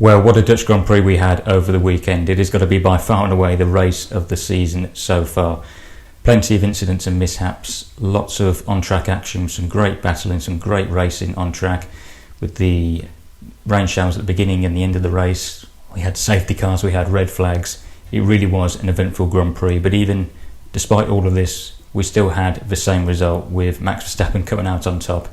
Well, what a Dutch Grand Prix we had over the weekend. It has got to be by far and away the race of the season so far. Plenty of incidents and mishaps, lots of on-track action, some great battling, some great racing on track with the rain showers at the beginning and the end of the race. We had safety cars, we had red flags. It really was an eventful Grand Prix, but even despite all of this, we still had the same result, with Max Verstappen coming out on top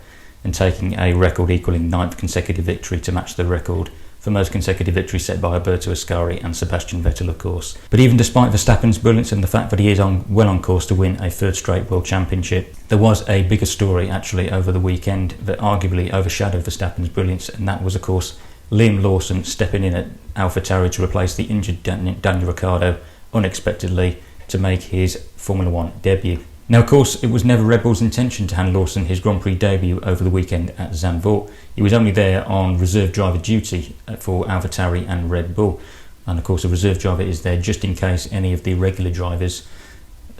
and taking a record-equalling 9th consecutive victory to match the record for most consecutive victories set by Alberto Ascari and Sebastian Vettel, of course. But even despite Verstappen's brilliance and the fact that he is well on course to win a third straight World Championship, there was a bigger story actually over the weekend that arguably overshadowed Verstappen's brilliance, and that was, of course, Liam Lawson stepping in at AlphaTauri to replace the injured Daniel Ricciardo unexpectedly to make his Formula 1 debut. Now, of course, it was never Red Bull's intention to hand Lawson his Grand Prix debut over the weekend at Zandvoort. He was only there on reserve driver duty for AlphaTauri and Red Bull. And of course, a reserve driver is there just in case any of the regular drivers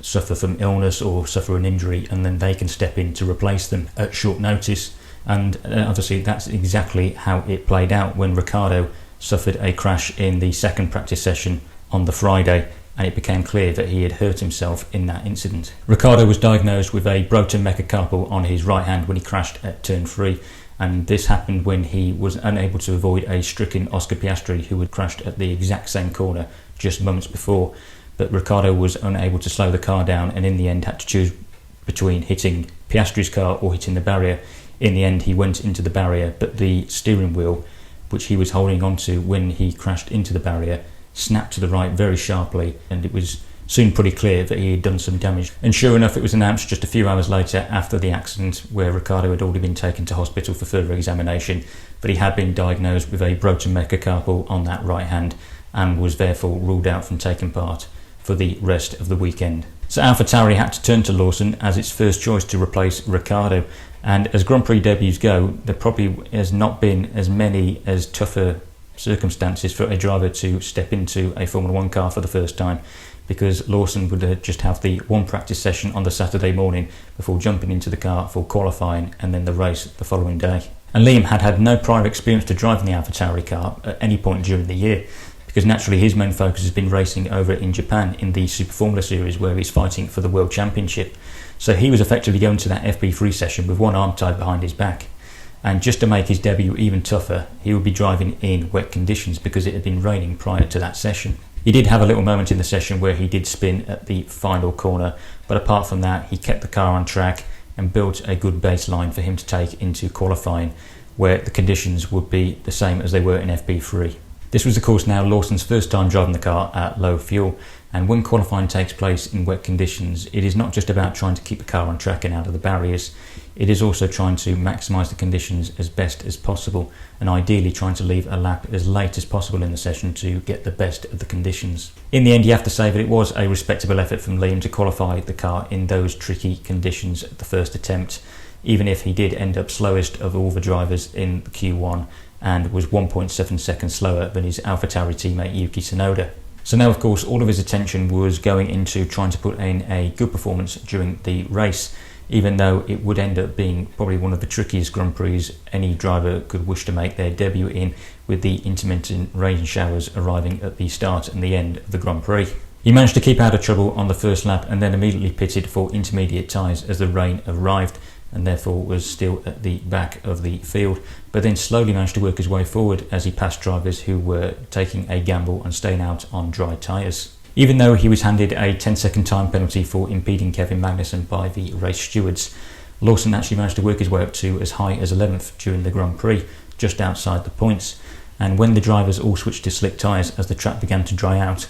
suffer from illness or suffer an injury, and then they can step in to replace them at short notice. And obviously, that's exactly how it played out when Ricciardo suffered a crash in the second practice session on the Friday, and it became clear that he had hurt himself in that incident. Ricciardo was diagnosed with a broken metacarpal on his right hand when he crashed at turn 3, and this happened when he was unable to avoid a stricken Oscar Piastri, who had crashed at the exact same corner just moments before. But Ricciardo was unable to slow the car down, and in the end had to choose between hitting Piastri's car or hitting the barrier. In the end, he went into the barrier, but the steering wheel, which he was holding onto when he crashed into the barrier, snapped to the right very sharply, and it was soon pretty clear that he had done some damage. And sure enough, it was announced just a few hours later after the accident, where Ricciardo had already been taken to hospital for further examination, that he had been diagnosed with a broken metacarpal on that right hand and was therefore ruled out from taking part for the rest of the weekend. So AlphaTauri had to turn to Lawson as its first choice to replace Ricciardo. And as Grand Prix debuts go, there probably has not been as many as tougher circumstances for a driver to step into a Formula 1 car for the first time, because Lawson would just have the one practice session on the Saturday morning before jumping into the car for qualifying and then the race the following day. And Liam had no prior experience to driving the AlphaTauri car at any point during the year, because naturally his main focus has been racing over in Japan in the Super Formula Series, where he's fighting for the World Championship. So he was effectively going to that FP3 session with one arm tied behind his back. And just to make his debut even tougher, he would be driving in wet conditions because it had been raining prior to that session. He did have a little moment in the session where he did spin at the final corner, but apart from that, he kept the car on track and built a good baseline for him to take into qualifying, where the conditions would be the same as they were in FP3. This was, of course, now Lawson's first time driving the car at low fuel, and when qualifying takes place in wet conditions, it is not just about trying to keep the car on track and out of the barriers, it is also trying to maximise the conditions as best as possible, and ideally trying to leave a lap as late as possible in the session to get the best of the conditions. In the end, you have to say that it was a respectable effort from Liam to qualify the car in those tricky conditions at the first attempt, even if he did end up slowest of all the drivers in the Q1 and was 1.7 seconds slower than his AlphaTauri teammate Yuki Tsunoda. So now, of course, all of his attention was going into trying to put in a good performance during the race, even though it would end up being probably one of the trickiest Grand Prix any driver could wish to make their debut in, with the intermittent rain showers arriving at the start and the end of the Grand Prix. He managed to keep out of trouble on the first lap and then immediately pitted for intermediate tyres as the rain arrived, and therefore was still at the back of the field, but then slowly managed to work his way forward as he passed drivers who were taking a gamble and staying out on dry tyres. Even though he was handed a 10-second time penalty for impeding Kevin Magnussen by the race stewards, Lawson actually managed to work his way up to as high as 11th during the Grand Prix, just outside the points. And when the drivers all switched to slick tyres as the track began to dry out,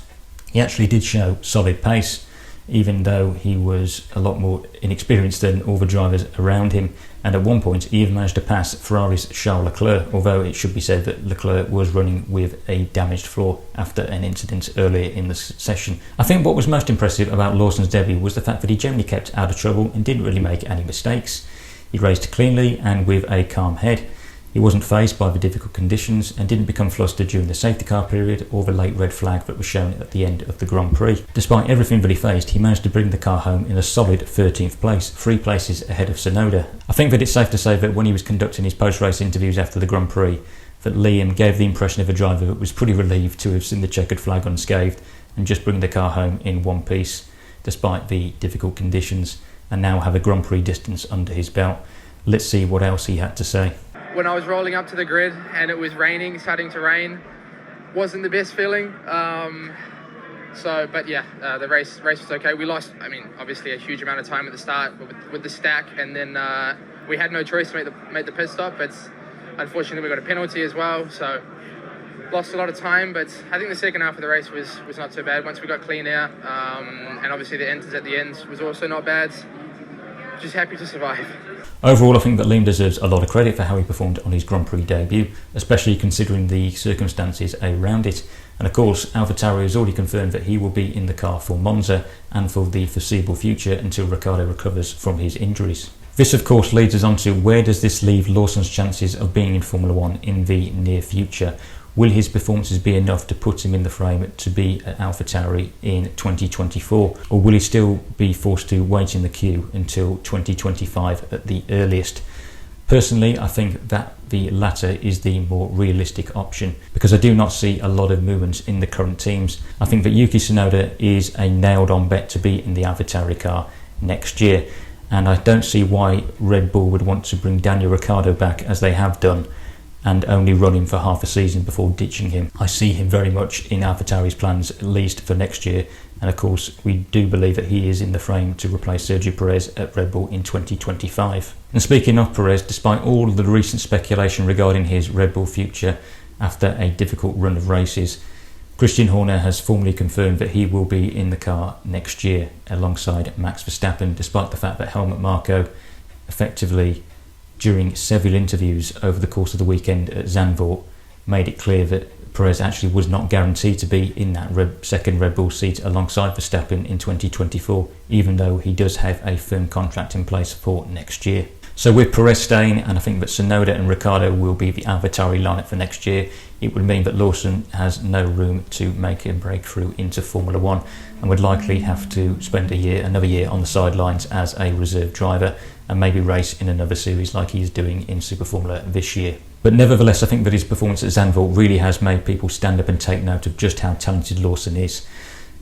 he actually did show solid pace, even though he was a lot more inexperienced than all the drivers around him, and at one point he even managed to pass Ferrari's Charles Leclerc, although it should be said that Leclerc was running with a damaged floor after an incident earlier in the session. I think what was most impressive about Lawson's debut was the fact that he generally kept out of trouble and didn't really make any mistakes. He raced cleanly and with a calm head. He wasn't fazed by the difficult conditions and didn't become flustered during the safety car period or the late red flag that was shown at the end of the Grand Prix. Despite everything that he faced, he managed to bring the car home in a solid 13th place, 3 places ahead of Tsunoda. I think that it's safe to say that when he was conducting his post-race interviews after the Grand Prix, that Liam gave the impression of a driver that was pretty relieved to have seen the checkered flag unscathed and just bring the car home in one piece, despite the difficult conditions, and now have a Grand Prix distance under his belt. Let's see what else he had to say. When I was rolling up to the grid and it was raining, starting to rain, wasn't the best feeling. But the race was okay. We lost, obviously a huge amount of time at the start with the stack, and then we had no choice to make the pit stop, but unfortunately we got a penalty as well, so lost a lot of time. But I think the second half of the race was not so bad once we got clean air, and obviously the enters at the end was also not bad. Just happy to survive. Overall, I think that Liam deserves a lot of credit for how he performed on his Grand Prix debut, especially considering the circumstances around it. And of course, AlphaTauri has already confirmed that he will be in the car for Monza and for the foreseeable future until Ricciardo recovers from his injuries. This of course leads us on to, where does this leave Lawson's chances of being in Formula 1 in the near future? Will his performances be enough to put him in the frame to be at AlphaTauri in 2024? Or will he still be forced to wait in the queue until 2025 at the earliest? Personally, I think that the latter is the more realistic option, because I do not see a lot of movements in the current teams. I think that Yuki Tsunoda is a nailed-on bet to be in the AlphaTauri car next year, and I don't see why Red Bull would want to bring Daniel Ricciardo back, as they have done, and only run him for half a season before ditching him. I see him very much in AlphaTauri's plans, at least for next year, and of course we do believe that he is in the frame to replace Sergio Perez at Red Bull in 2025. And speaking of Perez, despite all of the recent speculation regarding his Red Bull future after a difficult run of races, Christian Horner has formally confirmed that he will be in the car next year alongside Max Verstappen, despite the fact that Helmut Marko effectively, during several interviews over the course of the weekend at Zandvoort, made it clear that Perez actually was not guaranteed to be in that second Red Bull seat alongside Verstappen in 2024, even though he does have a firm contract in place for next year. So with Perez staying, and I think that Tsunoda and Ricciardo will be the AlphaTauri lineup for next year, it would mean that Lawson has no room to make a breakthrough into Formula 1 and would likely have to spend another year on the sidelines as a reserve driver and maybe race in another series like he's doing in Super Formula this year. But nevertheless, I think that his performance at Zandvoort really has made people stand up and take note of just how talented Lawson is.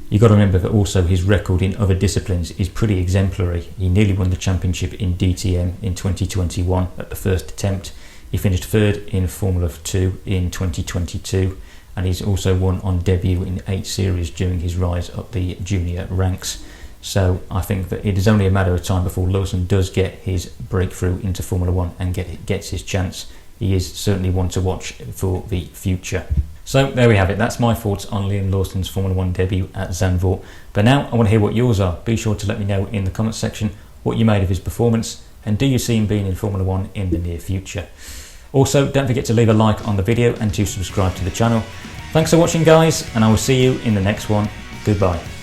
You've got to remember that also his record in other disciplines is pretty exemplary. He nearly won the championship in DTM in 2021 at the first attempt. He finished third in Formula 2 in 2022, and he's also won on debut in 8 series during his rise up the junior ranks. So I think that it is only a matter of time before Lawson does get his breakthrough into Formula 1 and gets his chance. He is certainly one to watch for the future. So there we have it. That's my thoughts on Liam Lawson's Formula 1 debut at Zandvoort. But now I want to hear what yours are. Be sure to let me know in the comments section what you made of his performance, and do you see him being in Formula 1 in the near future? Also, don't forget to leave a like on the video and to subscribe to the channel. Thanks for watching, guys, and I will see you in the next one. Goodbye.